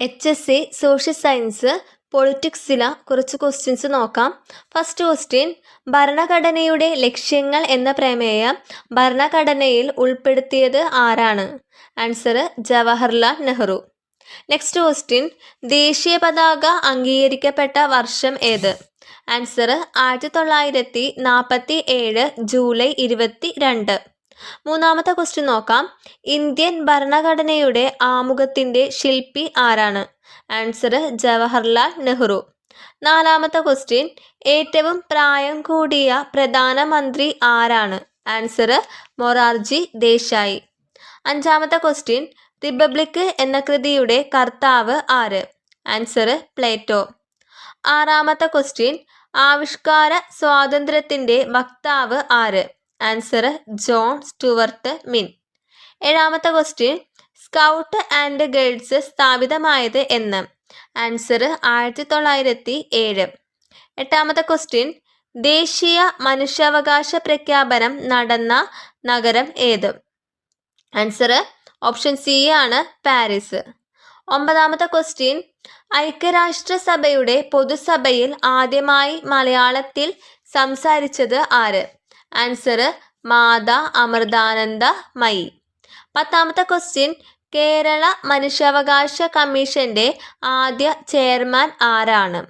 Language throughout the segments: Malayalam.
HSC സോഷ്യൽ സയൻസ് പൊളിറ്റിക്സിലെ കുറച്ച് ക്വസ്റ്റ്യൻസ് നോക്കാം. ഫസ്റ്റ് ക്വസ്റ്റ്യൻ, ഭരണഘടനയുടെ ലക്ഷ്യങ്ങൾ എന്ന പ്രമേയം ഭരണഘടനയിൽ ഉൾപ്പെടുത്തിയത് ആരാണ്? Answer Jawaharlal Nehru. Next question, ദേശീയ പതാക അംഗീകരിക്കപ്പെട്ട വർഷം ഏത്? Answer 1947 July 22. മൂന്നാമത്തെ ക്വസ്റ്റ്യൻ നോക്കാം. ഇന്ത്യൻ ഭരണഘടനയുടെ ആമുഖത്തിന്റെ ശില്പി ആരാണ്? ആൻസർ ജവഹർലാൽ നെഹ്റു. നാലാമത്തെ ക്വസ്റ്റ്യൻ, ഏറ്റവും പ്രായം കൂടിയ പ്രധാനമന്ത്രി ആരാണ്? ആൻസർ മൊറാർജി ദേശായി. അഞ്ചാമത്തെ ക്വസ്റ്റ്യൻ, റിപ്പബ്ലിക് എന്ന കൃതിയുടെ കർത്താവ് ആര്? Answer Plato. ആറാമത്തെ ക്വസ്റ്റ്യൻ, ആവിഷ്കാര സ്വാതന്ത്ര്യത്തിന്റെ വക്താവ് ആര്? Answer John Stuart mill. ഏഴാമത്തെ ക്വസ്റ്റ്യൻ, സ്കൗട്ട് ആൻഡ് ഗൈഡ്സ് സ്ഥാപിതമായത് എന്ന്? ആൻസർ 1907. എട്ടാമത്തെ ക്വസ്റ്റ്യൻ, ദേശീയ മനുഷ്യാവകാശ പ്രഖ്യാപനം നടന്ന നഗരം ഏത്? ആൻസർ ഓപ്ഷൻ സി ആണ് പാരീസ്. ഒമ്പതാമത്തെ ക്വസ്റ്റ്യൻ, ഐക്യരാഷ്ട്രസഭയുടെ പൊതുസഭയിൽ ആദ്യമായി മലയാളത്തിൽ സംസാരിച്ചത് ആര്? Answer Mata Amritanandamayi. പത്താമത്തെ ക്വസ്റ്റ്യൻ, കേരള മനുഷ്യാവകാശ കമ്മീഷന്റെ ആദ്യ ചെയർമാൻ ആരാണ്?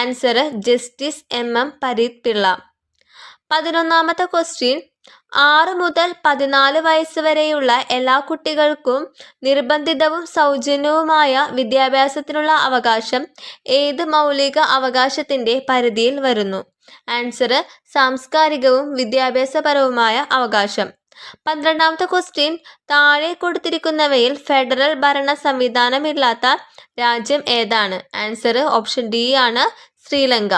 Answer justice MM Pareeth Pillai. 11ാമത്തെ ക്വസ്റ്റ്യൻ, 6 മുതൽ 14 വയസ്സ് വരെയുള്ള എല്ലാ കുട്ടികൾക്കും നിർബന്ധിതവും സൗജന്യവുമായ വിദ്യാഭ്യാസത്തിനുള്ള അവകാശം ഏത് മൗലിക അവകാശത്തിന്റെ പരിധിയിൽ വരുന്നു? ആൻസർ സാംസ്കാരികവും വിദ്യാഭ്യാസപരവുമായ അവകാശം. 12ാമത്തെ ക്വസ്റ്റ്യൻ, താഴെ കൊടുത്തിരിക്കുന്നവയിൽ ഫെഡറൽ ഭരണ സംവിധാനമില്ലാത്ത രാജ്യം ഏതാണ്? ആൻസർ ഓപ്ഷൻ ഡി ആണ് ശ്രീലങ്ക.